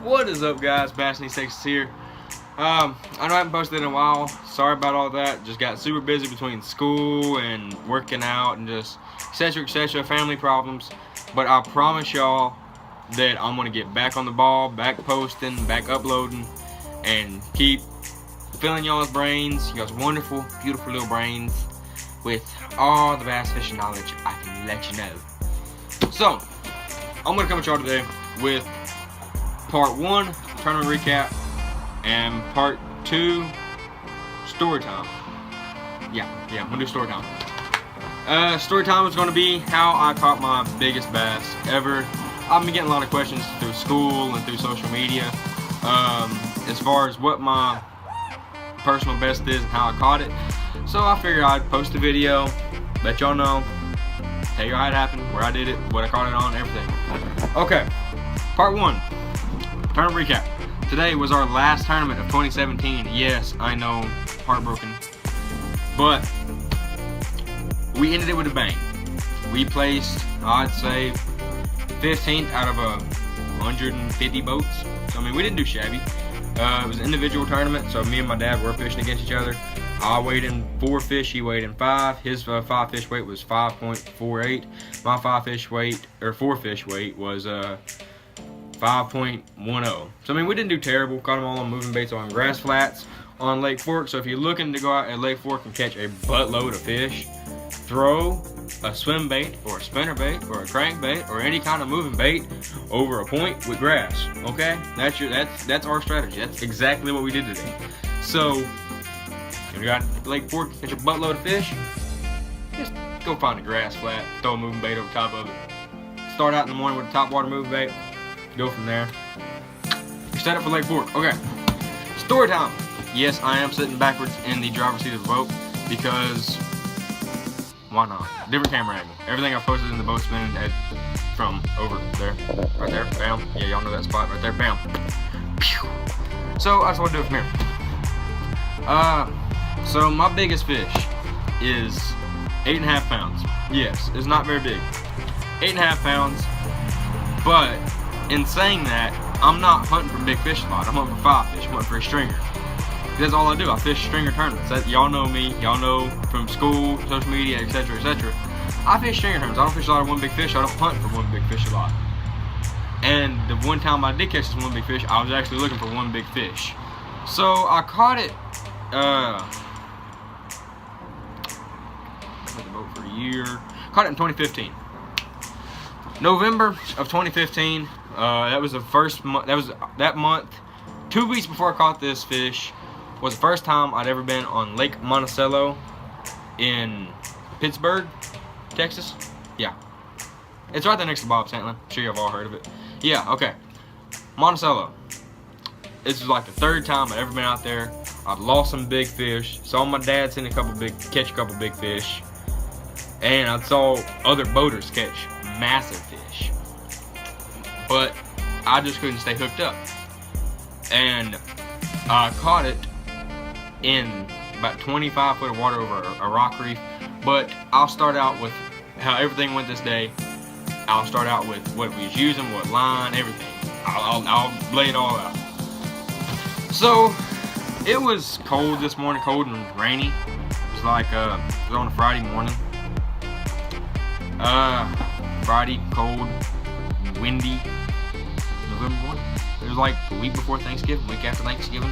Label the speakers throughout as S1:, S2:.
S1: What is up, guys? Bass Needs Texas here. I know I haven't posted in a while. Sorry about all that. Just got super busy between school and working out and just etc. Family problems. But I promise y'all that I'm gonna get back on the ball, back posting, back uploading, and keep filling y'all's brains, y'all's wonderful, beautiful little brains, with all the bass fishing knowledge I can let you know. So I'm gonna come at y'all today with part 1, tournament recap, and part 2, story time. Yeah, I'm gonna do story time. Story time is gonna be how I caught my biggest bass ever. I've been getting a lot of questions through school and through social media, as far as what my personal best is and how I caught it. So I figured I'd post a video, let y'all know, tell you how it happened, where I did it, what I caught it on, everything. Okay, part 1. Tournament recap. Today was our last tournament of 2017. Yes, I know, heartbroken. But we ended it with a bang. We placed, I'd say, 15th out of 150 boats. So, I mean, we didn't do shabby. It was an individual tournament, so me and my dad were fishing against each other. I weighed in 4 fish, he weighed in 5. His 5 fish weight was 5.48. My 4 fish weight was 5.10. So I mean, we didn't do terrible. Caught them all on moving baits on grass flats on Lake Fork. So if you're looking to go out at Lake Fork and catch a buttload of fish, throw a swim bait or a spinner bait or a crank bait or any kind of moving bait over a point with grass. Okay, that's our strategy. That's exactly what we did today. So if you got Lake Fork, catch a buttload of fish, just go find a grass flat, throw a moving bait over top of it. Start out in the morning with a top water moving bait. Go from there. You're set up for Lake Fork. Okay. Story time. Yes, I am sitting backwards in the driver's seat of the boat because why not? Different camera angle. Everything I posted in the boat spinning at from over there. Right there. Bam. Yeah, y'all know that spot right there. Bam. Pew. So I just want to do it from here. So my biggest fish is 8.5 pounds. Yes, it's not very big. 8.5 pounds. But in saying that, I'm not hunting for big fish a lot. I'm hunting for 5 fish. I'm hunting for a stringer. That's all I do. I fish stringer tournaments. Y'all know me. Y'all know from school, social media, etc. I fish stringer tournaments. I don't fish a lot of one big fish. I don't hunt for one big fish a lot. And the one time I did catch this one big fish, I was actually looking for one big fish. So I caught it. I had the boat for a year. Caught it in 2015. November of 2015. That was the first month. That month. 2 weeks before I caught this fish was the first time I'd ever been on Lake Monticello in Pittsburgh, Texas. Yeah, it's right there next to Bob Sandlin. I'm sure you've all heard of it. Yeah, okay. Monticello. This was like the 3rd time I'd ever been out there. I'd lost some big fish. Saw my dad catch a couple big fish, and I saw other boaters catch massive fish. But I just couldn't stay hooked up. And I caught it in about 25 foot of water over a rock reef. But I'll start out with how everything went this day. I'll start out with what we was using, what line, everything. I'll lay it all out. So it was cold this morning, cold and rainy. It was like it was on a Friday morning. Friday, cold, windy, November 1. It was like the week before Thanksgiving, week after Thanksgiving.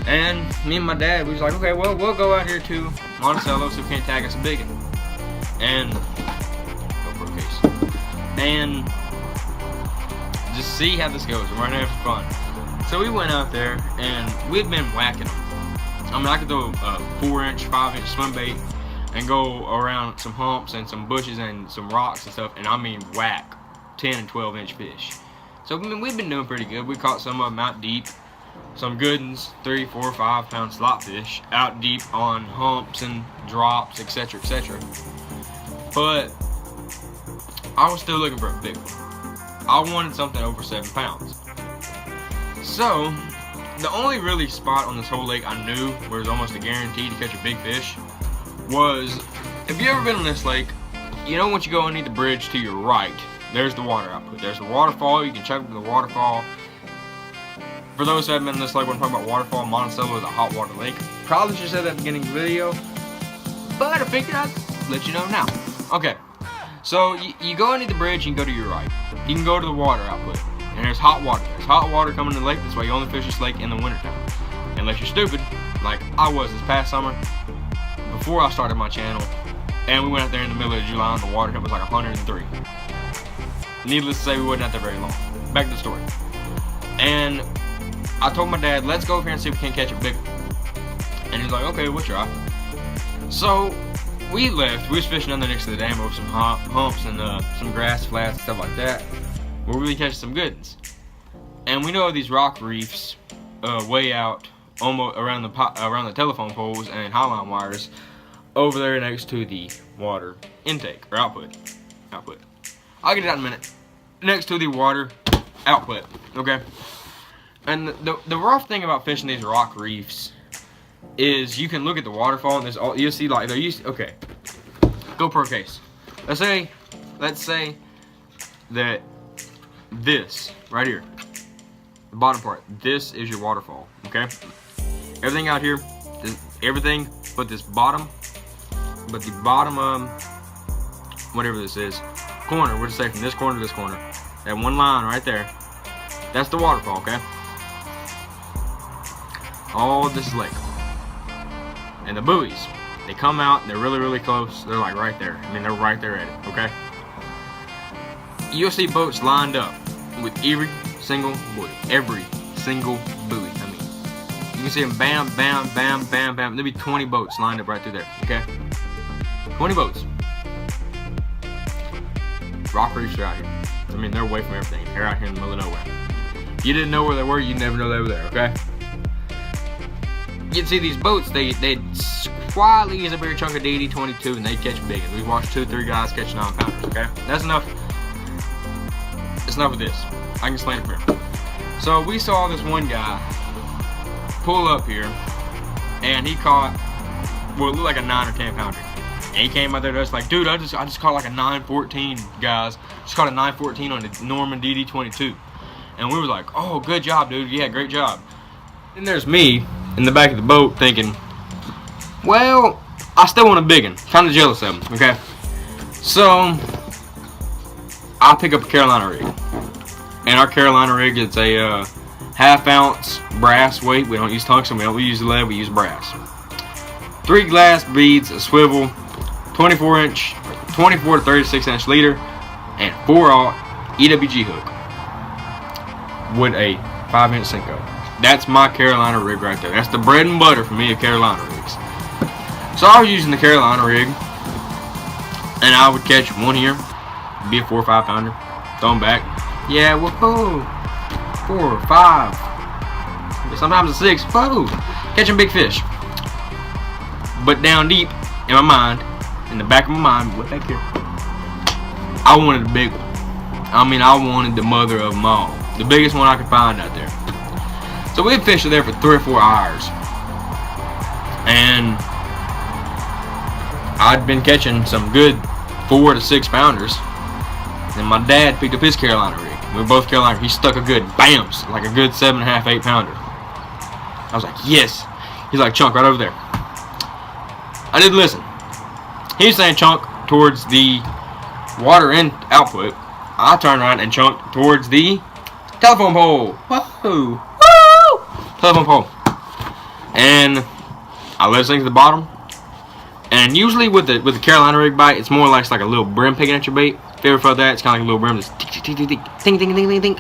S1: And me and my dad, we was like, okay, well, we'll go out here to Monticello so we can't tag us a biggin. And go for a case. And just see how this goes. We're gonna have fun. So we went out there and we'd been whacking them. I mean, I could throw a 4-inch, 5-inch swim bait and go around some humps and some bushes and some rocks and stuff, and I mean whack 10 and 12-inch fish. So I mean, we've been doing pretty good. We caught some of them out deep, some good ones, 3, 4, 5 pound slot fish out deep on humps and drops, etc. But I was still looking for a big one. I wanted something over 7 pounds. So the only really spot on this whole lake I knew where it was almost a guarantee to catch a big fish was, if you ever been on this lake, you know once you go underneath the bridge to your right, there's the water output. There's the waterfall. You can check to the waterfall. For those who haven't been in this lake, when I'm talking about waterfall, Monticello is a hot water lake. Probably should have said that at the beginning of the video, but I figured I'd let you know now. Okay, so you go underneath the bridge, you can go to your right. You can go to the water outlet, and there's hot water. There's hot water coming to the lake. That's why you only fish this lake in the wintertime. Unless you're stupid, like I was this past summer, before I started my channel, and we went out there in the middle of July and the water temp was like 103. Needless to say, we wasn't out there very long. Back to the story. And I told my dad, let's go over here and see if we can catch a big one. And he's like, okay, we'll try. So we left. We was fishing down there next to the dam over some humps and some grass flats and stuff like that, where we catch some good ones. And we know these rock reefs way out, almost around the telephone poles and highline wires, over there next to the water intake or output. I'll get it out in a minute. Next to the water output. Okay. And the rough thing about fishing these rock reefs is you can look at the waterfall and there's all you see, like they're used. Okay, GoPro case. Let's say that this right here, the bottom part, this is your waterfall. Okay, everything out here is everything but this bottom, whatever this is, corner. We'll just say from this corner to this corner, that one line right there, that's the waterfall. Okay. All this is lake. And the buoys, they come out and they're really, really close. They're like right there. I mean, they're right there at it, okay? You'll see boats lined up with every single buoy. Every single buoy. I mean, you can see them bam, bam, bam, bam, bam. There'll be 20 boats lined up right through there, okay? 20 boats. Rock reefs are out here. I mean, they're away from everything. They're out here in the middle of nowhere. If you didn't know where they were, you'd never know they were there, okay? You can see these boats, they'd quietly use a bigger chunk of DD22 and they catch big. And we've watched 2-3 guys catch 9-pounders, okay? That's enough. It's enough of this. I can explain it for you. So we saw this one guy pull up here and he caught what looked like a 9 or 10 pounder. And he came out there to us like, dude, I just caught like a 914, guys. Just caught a 914 on the Norman DD22. And we were like, oh, good job, dude. Yeah, great job. Then there's me in the back of the boat thinking, well, I still want a big one. Kind of jealous of him, okay? So I pick up a Carolina rig. And our Carolina rig is a half-ounce brass weight. We don't use tungsten, we don't use lead, we use brass. 3 glass beads, a swivel, 24 to 36 inch leader, and 4/0 EWG hook with a 5-inch Senko. That's my Carolina rig right there. That's the bread and butter for me of Carolina rigs. So I was using the Carolina rig, and I would catch one here, be a 4 or 5 pounder, throw them back. Yeah, whoa, 4 or 5, sometimes a 6. Whoa, catching big fish. But down deep in my mind, in the back of my mind, what back here, I wanted a big one. I mean, I wanted the mother of them all, the biggest one I could find out there. So we fished there for 3 or 4 hours, and I'd been catching some good 4 to 6 pounders, and my dad picked up his Carolina rig. We were both Carolina. He stuck a good bams, like a good 7.5, 8 pounder. I was like, yes. He's like, chunk right over there. I didn't listen. He was saying chunk towards the water in output. I turned around and chunked towards the telephone pole. Whoa. Telephone pole. And I let it sink to the bottom. And usually with the Carolina rig bite, it's more like a little brim picking at your bait. If you ever felt that, it's kind of like a little brim just tick, tick, tick, tick, ting, ting, ting, ting, ting.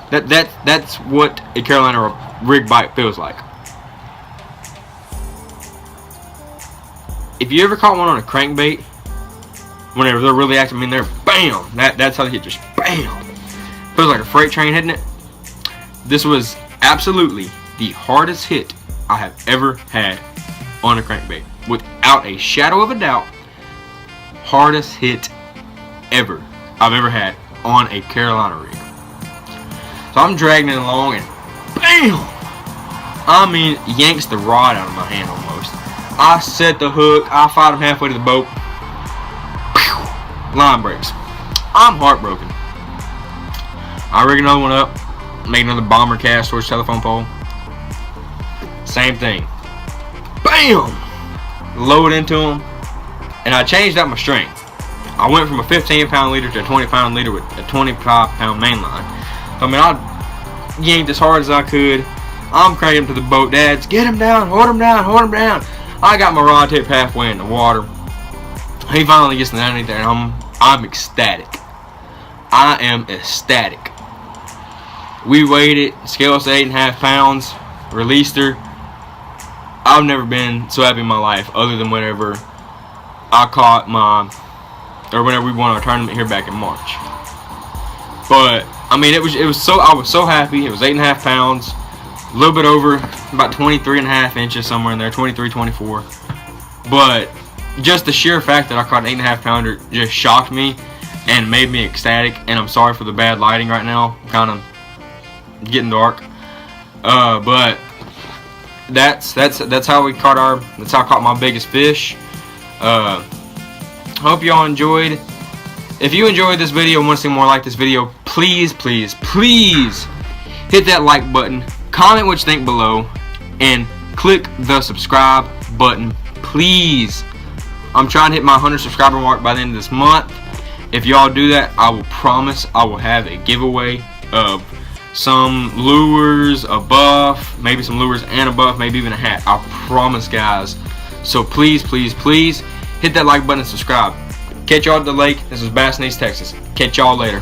S1: That's what a Carolina rig bite feels like. If you ever caught one on a crankbait, whenever they're really active, I mean, they're bam. That's how they hit, just bam. Feels like a freight train hitting it. This was absolutely the hardest hit I have ever had on a crankbait. Without a shadow of a doubt, hardest hit ever I've ever had on a Carolina rig. So I'm dragging it along and bam! I mean, yanks the rod out of my hand almost. I set the hook, I fight him halfway to the boat. Line breaks. I'm heartbroken. I rig another one up. make another bomber cast towards telephone pole. Same thing. Bam! Load into them. And I changed out my string. I went from a 15-pound leader to a 20-pound leader with a 25-pound main line. I mean, I yanked as hard as I could. I'm cranking to the boat. Dads, get him down, hold him down, hold him down. I got my rod tip halfway in the water. He finally gets underneath there, and I'm ecstatic. I am ecstatic. We weighed it, scale us 8.5 pounds, released her. I've never been so happy in my life, other than whenever I caught whenever we won our tournament here back in March. But I mean, I was so happy. It was 8.5 pounds, a little bit over, about 23.5 inches, somewhere in there, 23, 24. But just the sheer fact that I caught an 8.5 pounder just shocked me and made me ecstatic. And I'm sorry for the bad lighting right now, kind of getting dark. But that's how I caught my biggest fish. Hope y'all enjoyed. If you enjoyed this video and want to see more like this video, please hit that like button, comment what you think below, and click the subscribe button, please. I'm trying to hit my 100 subscriber mark by the end of this month. If y'all do that, I will promise I will have a giveaway of some lures, a buff, maybe some lures and a buff, maybe even a hat. I promise, guys. So please hit that like button and subscribe. Catch y'all at the lake. This is Bass in East Texas. Catch y'all later.